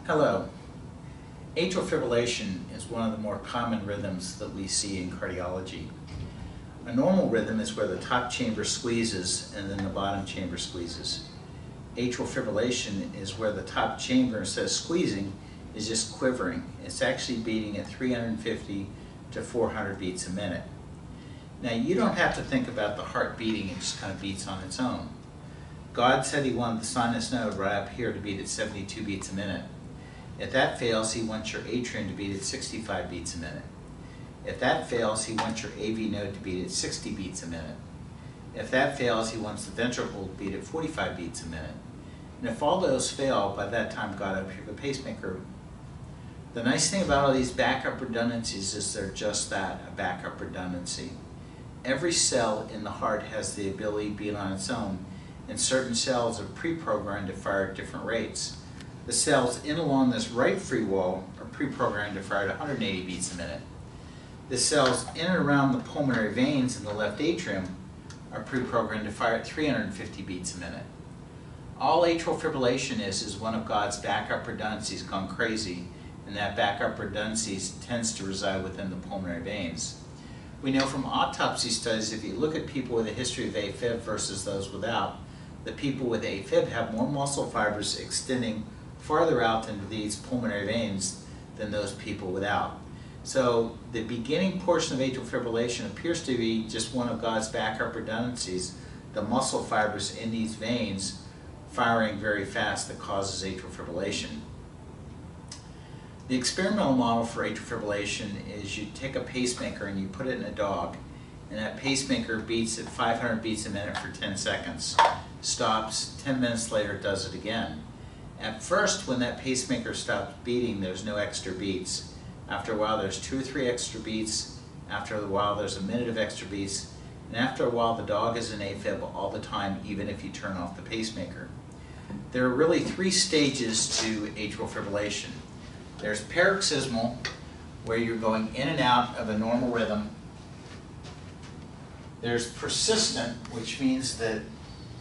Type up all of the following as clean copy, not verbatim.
Hello. Atrial fibrillation is one of the more common rhythms that we see in cardiology. A normal rhythm is where the top chamber squeezes and then the bottom chamber squeezes. Atrial fibrillation is where the top chamber, instead of squeezing, is just quivering. It's actually beating at 350 to 400 beats a minute. Now, you don't have to think about the heart beating, it just kind of beats on its own. God said He wanted the sinus node right up here to beat at 72 beats a minute. If that fails, He wants your atrium to beat at 65 beats a minute. If that fails, He wants your AV node to beat at 60 beats a minute. If that fails, He wants the ventricle to beat at 45 beats a minute. And if all those fail, by that time God up here, the pacemaker. The nice thing about all these backup redundancies is they're just that, a backup redundancy. Every cell in the heart has the ability to beat on its own, and certain cells are pre-programmed to fire at different rates. The cells in along this right free wall are pre-programmed to fire at 180 beats a minute. The cells in and around the pulmonary veins in the left atrium are pre-programmed to fire at 350 beats a minute. All atrial fibrillation is one of God's backup redundancies gone crazy, and that backup redundancy tends to reside within the pulmonary veins. We know from autopsy studies, if you look at people with a history of AFib versus those without, the people with AFib have more muscle fibers extending farther out into these pulmonary veins than those people without. So the beginning portion of atrial fibrillation appears to be just one of God's backup redundancies, the muscle fibers in these veins firing very fast that causes atrial fibrillation. The experimental model for atrial fibrillation is you take a pacemaker and you put it in a dog, and that pacemaker beats at 500 beats a minute for 10 seconds, stops, 10 minutes later it does it again. At first, when that pacemaker stops beating, there's no extra beats. After a while, there's 2 or 3 extra beats. After a while, there's a minute of extra beats. And after a while, the dog is in AFib all the time, even if you turn off the pacemaker. There are really 3 stages to atrial fibrillation. There's paroxysmal, where you're going in and out of a normal rhythm. There's persistent, which means that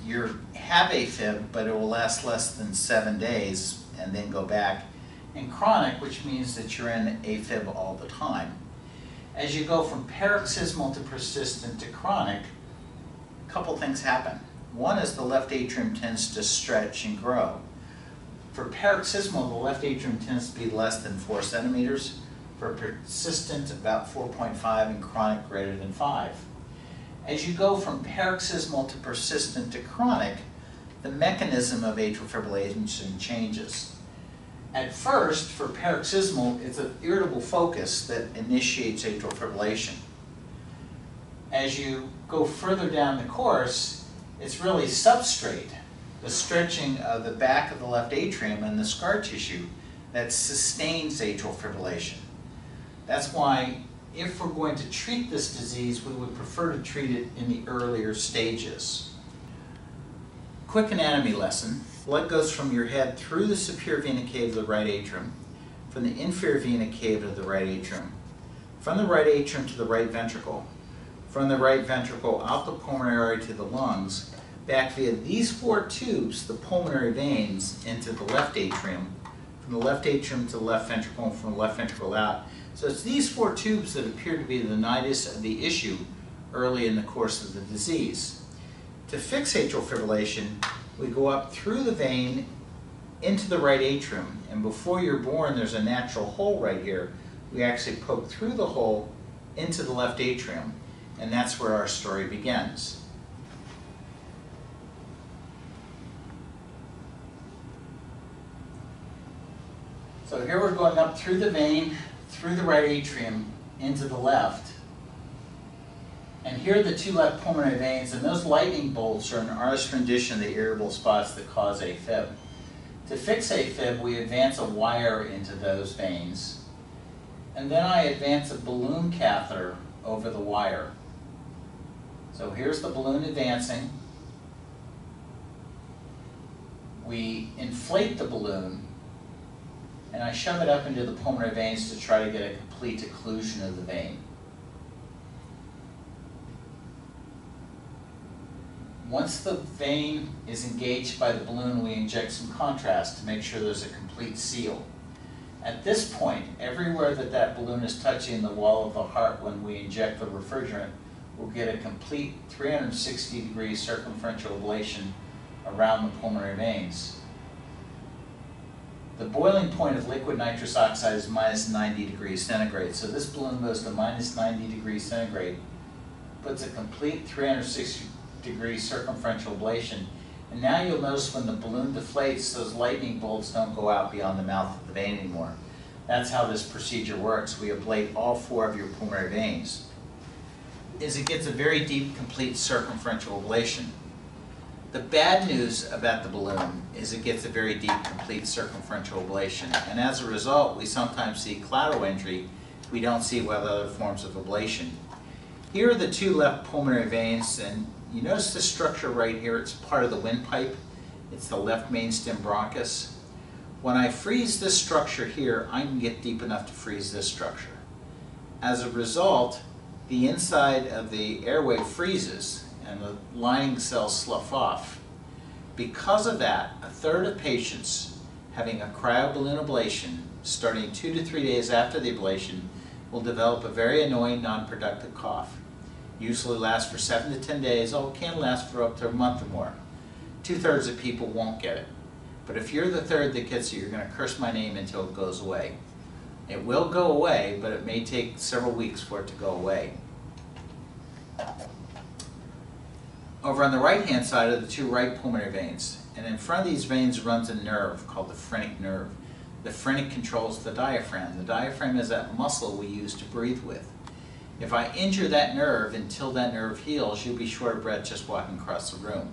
you have AFib, but it will last less than 7 days and then go back. And chronic, which means that you're in AFib all the time. As you go from paroxysmal to persistent to chronic, a couple things happen. One is the left atrium tends to stretch and grow. For paroxysmal, the left atrium tends to be less than 4 centimeters. For persistent, about 4.5, and chronic greater than 5. As you go from paroxysmal to persistent to chronic, the mechanism of atrial fibrillation changes. At first, for paroxysmal, it's an irritable focus that initiates atrial fibrillation. As you go further down the course, it's really substrate, the stretching of the back of the left atrium and the scar tissue that sustains atrial fibrillation. That's why if we're going to treat this disease, we would prefer to treat it in the earlier stages. Quick anatomy lesson. Blood goes from your head through the superior vena cava of the right atrium, from the inferior vena cava of the right atrium, from the right atrium to the right ventricle, from the right ventricle out the pulmonary artery to the lungs, back via these 4 tubes, the pulmonary veins, into the left atrium, from the left atrium to the left ventricle, and from the left ventricle out. So it's these 4 tubes that appear to be the nidus of the issue early in the course of the disease. To fix atrial fibrillation, we go up through the vein into the right atrium, and before you're born there's a natural hole right here. We actually poke through the hole into the left atrium, and that's where our story begins. So here we're going up through the vein, through the right atrium, into the left. And here are the 2 left pulmonary veins, and those lightning bolts are an artist's rendition of the irritable spots that cause AFib. To fix AFib, we advance a wire into those veins, and then I advance a balloon catheter over the wire. So here's the balloon advancing. We inflate the balloon, and I shove it up into the pulmonary veins to try to get a complete occlusion of the vein. Once the vein is engaged by the balloon, we inject some contrast to make sure there's a complete seal. At this point, everywhere that that balloon is touching the wall of the heart when we inject the refrigerant, we'll get a complete 360-degree circumferential ablation around the pulmonary veins. The boiling point of liquid nitrous oxide is minus 90 degrees centigrade, so this balloon goes to minus 90 degrees centigrade, puts a complete 360-degree circumferential ablation, and now you'll notice when the balloon deflates, those lightning bolts don't go out beyond the mouth of the vein anymore. That's how this procedure works. We ablate all 4 of your pulmonary veins. It gets a very deep, complete circumferential ablation. The bad news about the balloon is it gets a very deep, complete circumferential ablation, and as a result, we sometimes see collateral injury we don't see with other forms of ablation. Here are the 2 left pulmonary veins, and you notice this structure right here. It's part of the windpipe. It's the left mainstem bronchus. When I freeze this structure here, I can get deep enough to freeze this structure. As a result, the inside of the airway freezes and the lining cells slough off. Because of that, a third of patients having a cryoballoon ablation, starting 2 to 3 days after the ablation, will develop a very annoying non-productive cough. Usually lasts for 7 to 10 days, or can last for up to a month or more. 2/3 of people won't get it. But if you're the third that gets it, you're going to curse my name until it goes away. It will go away, but it may take several weeks for it to go away. Over on the right-hand side are the 2 right pulmonary veins, and in front of these veins runs a nerve called the phrenic nerve. The phrenic controls the diaphragm. The diaphragm is that muscle we use to breathe with. If I injure that nerve until that nerve heals, you'll be short of breath just walking across the room.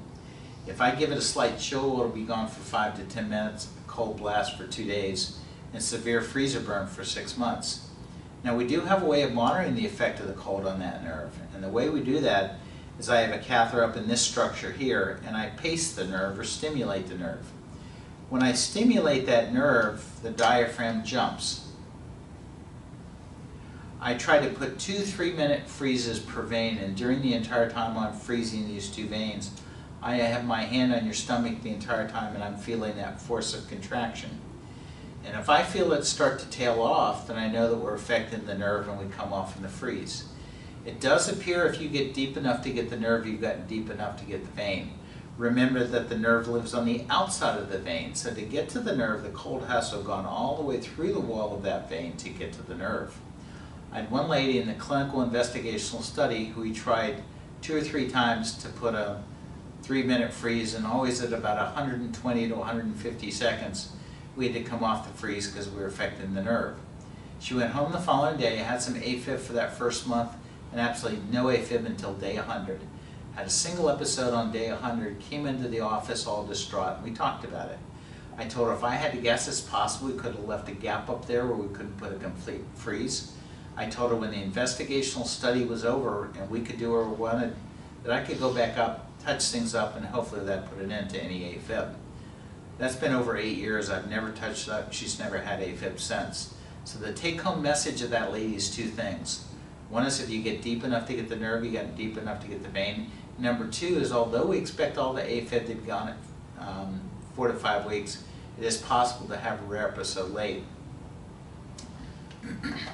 If I give it a slight chill, it'll be gone for 5 to 10 minutes, a cold blast for 2 days, and severe freezer burn for 6 months. Now we do have a way of monitoring the effect of the cold on that nerve, and the way we do that is I have a catheter up in this structure here, and I pace the nerve or stimulate the nerve. When I stimulate that nerve, the diaphragm jumps. I try to put 2 3-minute freezes per vein, and during the entire time I'm freezing these 2 veins, I have my hand on your stomach the entire time and I'm feeling that force of contraction. And if I feel it start to tail off, then I know that we're affecting the nerve and we come off in the freeze. It does appear if you get deep enough to get the nerve, you've gotten deep enough to get the vein. Remember that the nerve lives on the outside of the vein, so to get to the nerve, the cold has to have gone all the way through the wall of that vein to get to the nerve. I had one lady in the clinical investigational study who we tried 2 or 3 times to put a 3-minute freeze, and always at about 120 to 150 seconds, we had to come off the freeze because we were affecting the nerve. She went home the following day, had some AFib for that first month, and absolutely no AFib until day 100. Had a single episode on day 100, came into the office all distraught, and we talked about it. I told her if I had to guess, it's possible we could have left a gap up there where we couldn't put a complete freeze. I told her when the investigational study was over and we could do what we wanted, that I could go back up, touch things up, and hopefully that put an end to any AFib. That's been over 8 years. I've never touched that. She's never had AFib since. So the take-home message of that lady is 2 things. One is if you get deep enough to get the nerve, you get deep enough to get the vein. Number 2 is although we expect all the AFib to be gone at 4 to 5 weeks, it is possible to have a rare episode late.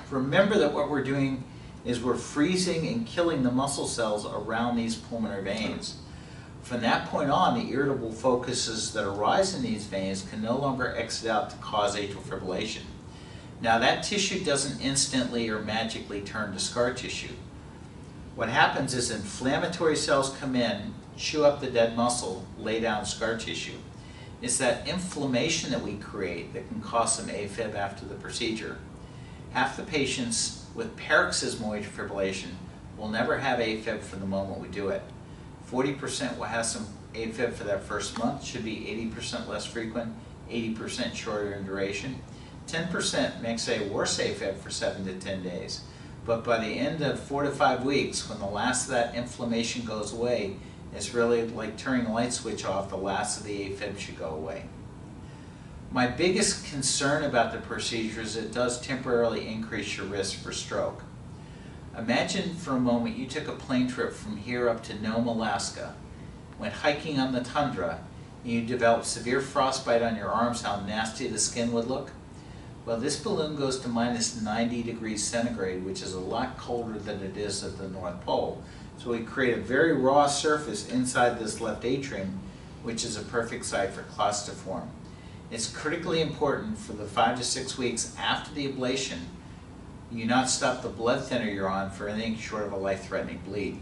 Remember that what we're doing is we're freezing and killing the muscle cells around these pulmonary veins. From that point on, the irritable focuses that arise in these veins can no longer exit out to cause atrial fibrillation. Now that tissue doesn't instantly or magically turn to scar tissue. What happens is inflammatory cells come in, chew up the dead muscle, lay down scar tissue. It's that inflammation that we create that can cause some AFib after the procedure. Half the patients with paroxysmal atrial fibrillation will never have AFib from the moment we do it. 40% will have some AFib for that first month, should be 80% less frequent, 80% shorter in duration. 10% makes a worse AFib for 7 to 10 days. But by the end of 4 to 5 weeks, when the last of that inflammation goes away, it's really like turning a light switch off, the last of the AFib should go away. My biggest concern about the procedure is it does temporarily increase your risk for stroke. Imagine for a moment you took a plane trip from here up to Nome, Alaska, went hiking on the tundra, and you develop severe frostbite on your arms, how nasty the skin would look? Well, this balloon goes to minus 90 degrees centigrade, which is a lot colder than it is at the North Pole. So we create a very raw surface inside this left atrium, which is a perfect site for clots to form. It's critically important for the 5 to 6 weeks after the ablation, you not stop the blood thinner you're on for anything short of a life-threatening bleed.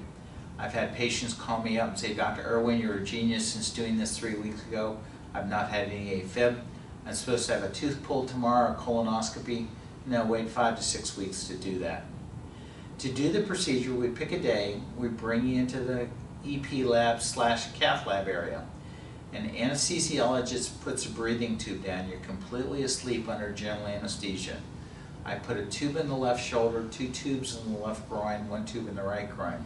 I've had patients call me up and say, Dr. Irwin, you're a genius since doing this 3 weeks ago. I've not had any AFib. I'm supposed to have a tooth pulled tomorrow, a colonoscopy. No, wait 5 to 6 weeks to do that. To do the procedure, we pick a day, we bring you into the EP lab / cath lab area. An anesthesiologist puts a breathing tube down. You're completely asleep under general anesthesia. I put a tube in the left shoulder, 2 tubes in the left groin, 1 tube in the right groin.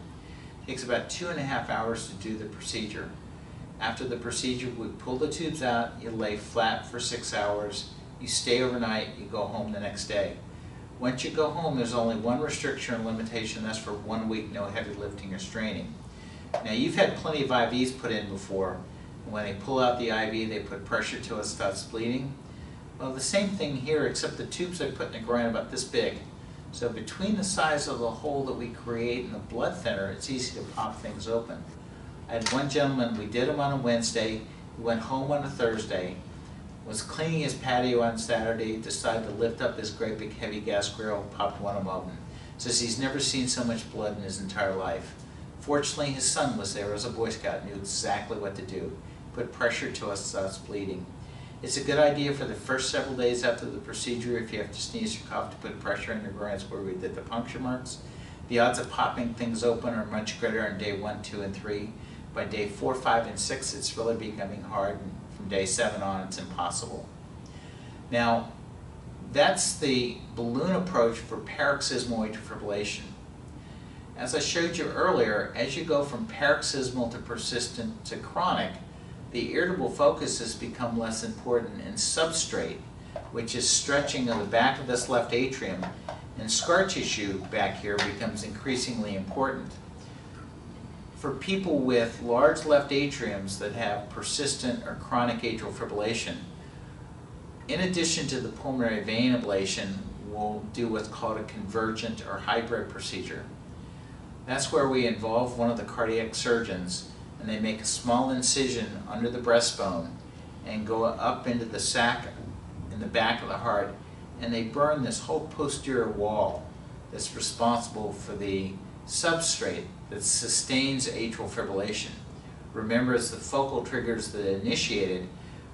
It takes about 2.5 hours to do the procedure. After the procedure, we pull the tubes out, you lay flat for 6 hours, you stay overnight, you go home the next day. Once you go home, there's only one restriction or limitation, that's for 1 week, no heavy lifting or straining. Now, you've had plenty of IVs put in before. When they pull out the IV, they put pressure till it stops bleeding. Well, the same thing here, except the tubes I put in the groin are about this big. So between the size of the hole that we create and the blood thinner, it's easy to pop things open. I had one gentleman, we did him on a Wednesday, he went home on a Thursday, was cleaning his patio on Saturday, decided to lift up this great big heavy gas grill, popped one of them open. Says he's never seen so much blood in his entire life. Fortunately, his son was there as a Boy Scout, knew exactly what to do. Put pressure to us so it's bleeding. It's a good idea for the first several days after the procedure, if you have to sneeze or cough, to put pressure in your groins where we did the puncture marks. The odds of popping things open are much greater on day 1, 2, and 3. By day 4, 5, and 6, it's really becoming hard. And from day 7 on, it's impossible. Now, that's the balloon approach for paroxysmal atrial fibrillation. As I showed you earlier, as you go from paroxysmal to persistent to chronic, the irritable focuses become less important, and substrate, which is stretching of the back of this left atrium, and scar tissue back here becomes increasingly important. For people with large left atriums that have persistent or chronic atrial fibrillation, in addition to the pulmonary vein ablation, we'll do what's called a convergent or hybrid procedure. That's where we involve one of the cardiac surgeons, and they make a small incision under the breastbone and go up into the sac in the back of the heart, and they burn this whole posterior wall that's responsible for the substrate that sustains atrial fibrillation. Remember, it's the focal triggers that initiate it,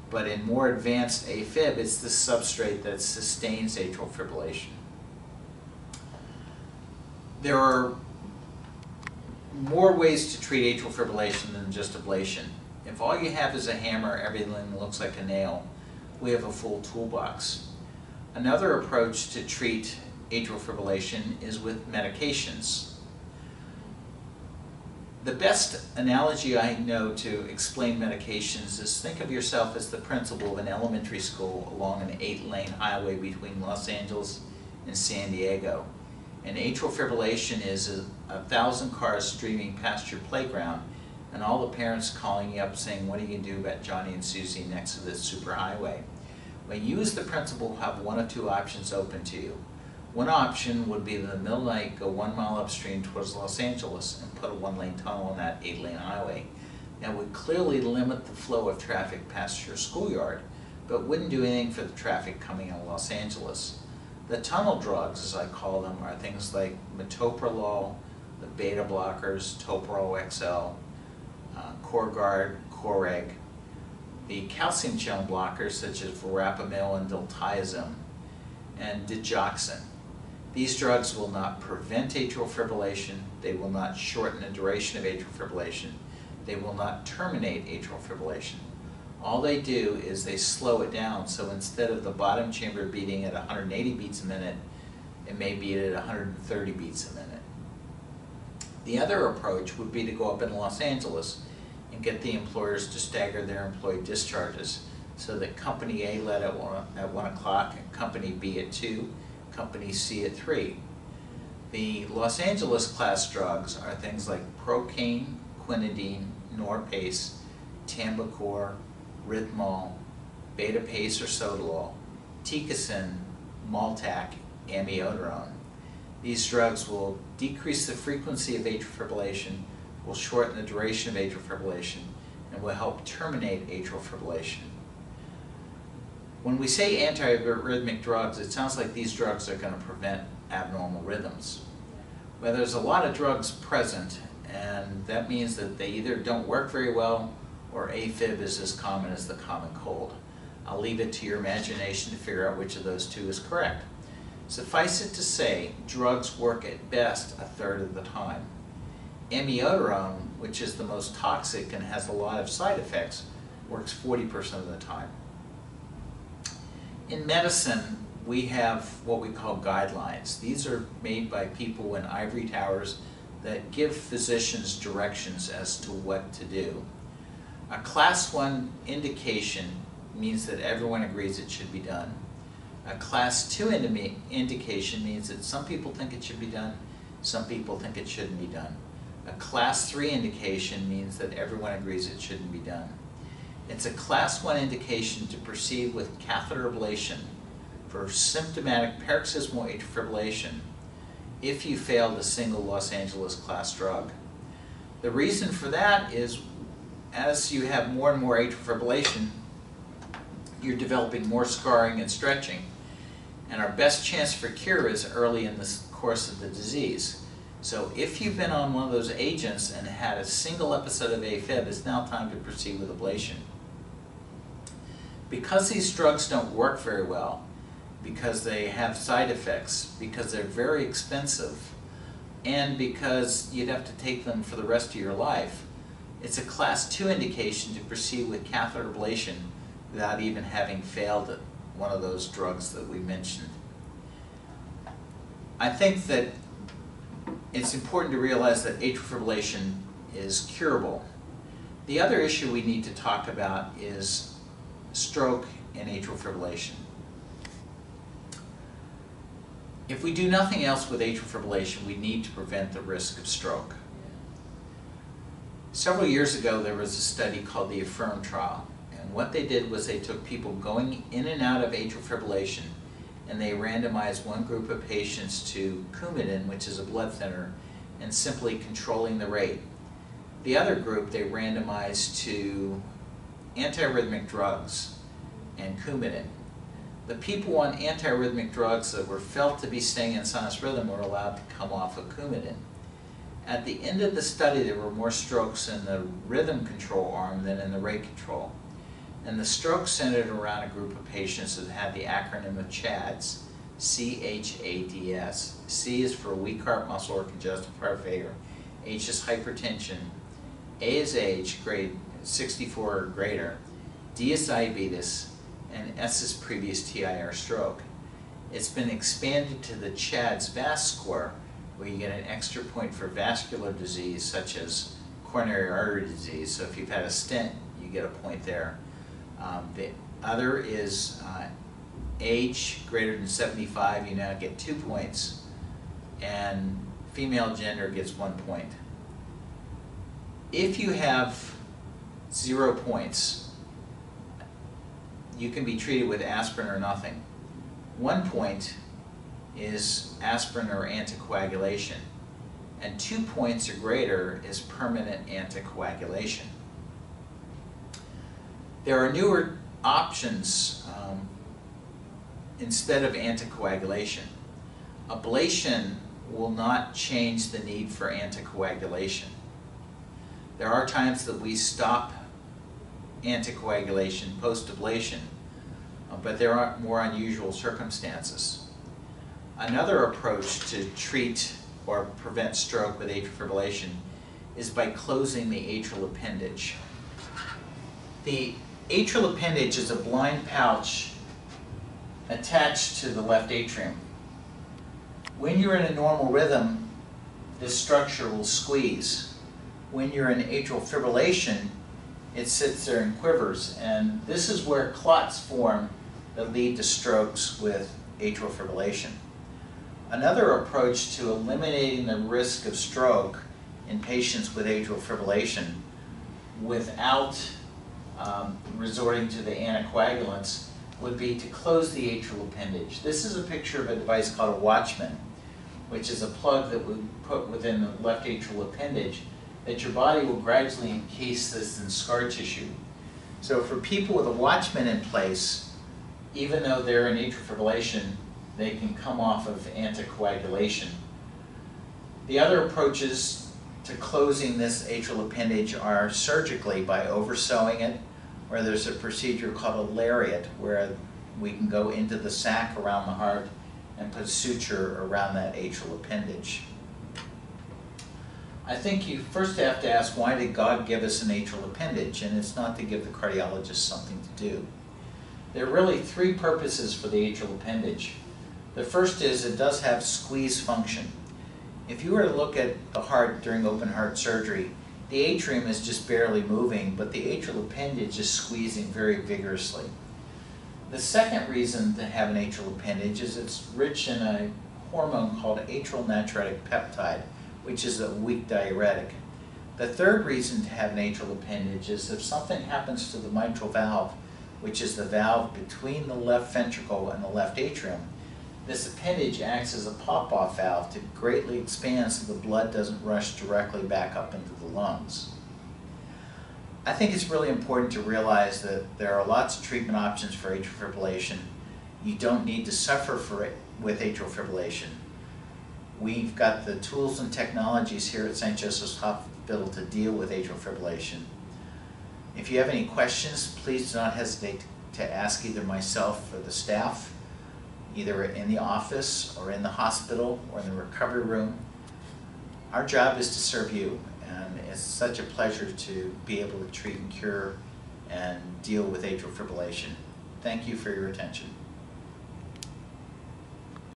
but in more advanced AFib, it's the substrate that sustains atrial fibrillation. There are more ways to treat atrial fibrillation than just ablation. If all you have is a hammer, everything looks like a nail, we have a full toolbox. Another approach to treat atrial fibrillation is with medications. The best analogy I know to explain medications is, think of yourself as the principal of an elementary school along an 8-lane highway between Los Angeles and San Diego. And atrial fibrillation is 1,000 cars streaming past your playground, and all the parents calling you up saying, what are you going to do about Johnny and Susie next to this superhighway? When you as the principal have one of 2 options open to you. One option would be in the middle of the night, go 1 mile upstream towards Los Angeles and put a 1-lane tunnel on that 8-lane highway. That would clearly limit the flow of traffic past your schoolyard, but wouldn't do anything for the traffic coming out of Los Angeles. The tunnel drugs, as I call them, are things like metoprolol, the beta blockers, Toprol XL, Corguard, Coreg, the calcium channel blockers such as verapamil and diltiazem, and digoxin. These drugs will not prevent atrial fibrillation, they will not shorten the duration of atrial fibrillation, they will not terminate atrial fibrillation. All they do is they slow it down, so instead of the bottom chamber beating at 180 beats a minute, it may beat at 130 beats a minute. The other approach would be to go up in Los Angeles and get the employers to stagger their employee discharges, so that Company A let at 1 o'clock, and Company B at 2, Company C at 3. The Los Angeles class drugs are things like Procaine, quinidine, Norpace, Tambacor, Rhythmol, Beta-Pace or Sotalol, Tecocin, Maltac, amiodarone. These drugs will decrease the frequency of atrial fibrillation, will shorten the duration of atrial fibrillation, and will help terminate atrial fibrillation. When we say antiarrhythmic drugs, it sounds like these drugs are going to prevent abnormal rhythms. Well, there's a lot of drugs present, and that means that they either don't work very well or AFib is as common as the common cold. I'll leave it to your imagination to figure out which of those two is correct. Suffice it to say, drugs work at best a third of the time. Amiodarone, which is the most toxic and has a lot of side effects, works 40% of the time. In medicine, we have what we call guidelines. These are made by people in ivory towers that give physicians directions as to what to do. A Class 1 indication means that everyone agrees it should be done. A Class 2 indication means that some people think it should be done, some people think it shouldn't be done. A Class 3 indication means that everyone agrees it shouldn't be done. It's a Class 1 indication to proceed with catheter ablation for symptomatic paroxysmal atrial fibrillation if you failed a single Los Angeles class drug. The reason for that is as you have more and more atrial fibrillation, you're developing more scarring and stretching. And our best chance for cure is early in the course of the disease. So if you've been on one of those agents and had a single episode of AFib, it's now time to proceed with ablation. Because these drugs don't work very well, because they have side effects, because they're very expensive, and because you'd have to take them for the rest of your life, it's a Class 2 indication to proceed with catheter ablation without even having failed one of those drugs that we mentioned. I think that it's important to realize that atrial fibrillation is curable. The other issue we need to talk about is stroke and atrial fibrillation. If we do nothing else with atrial fibrillation, we need to prevent the risk of stroke. Several years ago, there was a study called the AFFIRM trial. And what they did was they took people going in and out of atrial fibrillation, and they randomized one group of patients to Coumadin, which is a blood thinner, and simply controlling the rate. The other group they randomized to antiarrhythmic drugs and Coumadin. The people on antiarrhythmic drugs that were felt to be staying in sinus rhythm were allowed to come off of Coumadin. At the end of the study, there were more strokes in the rhythm control arm than in the rate control. And the strokes centered around a group of patients that had the acronym of CHADS, C-H-A-D-S. C is for weak heart muscle or congestive heart failure. H is hypertension. A is age, grade 64 or greater. D is diabetes. And S is previous TIR stroke. It's been expanded to the CHADS VAS score, where you get an extra point for vascular disease, such as coronary artery disease. So if you've had a stent, you get a point there. The other is age greater than 75, you now get 2 points, and female gender gets 1 point. If you have 0 points, you can be treated with aspirin or nothing. 1 point is aspirin or anticoagulation, and 2 points or greater is permanent anticoagulation. There are newer options instead of anticoagulation. Ablation will not change the need for anticoagulation. There are times that we stop anticoagulation post-ablation, but there are more unusual circumstances. Another approach to treat or prevent stroke with atrial fibrillation is by closing the atrial appendage. The atrial appendage is a blind pouch attached to the left atrium. When you're in a normal rhythm, this structure will squeeze. When you're in atrial fibrillation, it sits there and quivers, and this is where clots form that lead to strokes with atrial fibrillation. Another approach to eliminating the risk of stroke in patients with atrial fibrillation without resorting to the anticoagulants would be to close the atrial appendage. This is a picture of a device called a Watchman, which is a plug that we put within the left atrial appendage that your body will gradually encase this in scar tissue. So for people with a Watchman in place, even though they're in atrial fibrillation, they can come off of anticoagulation. The other approaches to closing this atrial appendage are surgically by oversewing it, or there's a procedure called a lariat where we can go into the sac around the heart and put a suture around that atrial appendage. I think you first have to ask, why did God give us an atrial appendage? And it's not to give the cardiologist something to do. There are really three purposes for the atrial appendage. The first is it does have squeeze function. If you were to look at the heart during open heart surgery, the atrium is just barely moving, but the atrial appendage is squeezing very vigorously. The second reason to have an atrial appendage is it's rich in a hormone called atrial natriuretic peptide, which is a weak diuretic. The third reason to have an atrial appendage is if something happens to the mitral valve, which is the valve between the left ventricle and the left atrium, this appendage acts as a pop-off valve to greatly expand so the blood doesn't rush directly back up into the lungs. I think it's really important to realize that there are lots of treatment options for atrial fibrillation. You don't need to suffer with atrial fibrillation. We've got the tools and technologies here at St. Joseph's Hospital to deal with atrial fibrillation. If you have any questions, please do not hesitate to ask either myself or the staff, either in the office or in the hospital or in the recovery room. Our job is to serve you, and it's such a pleasure to be able to treat and cure and deal with atrial fibrillation. Thank you for your attention.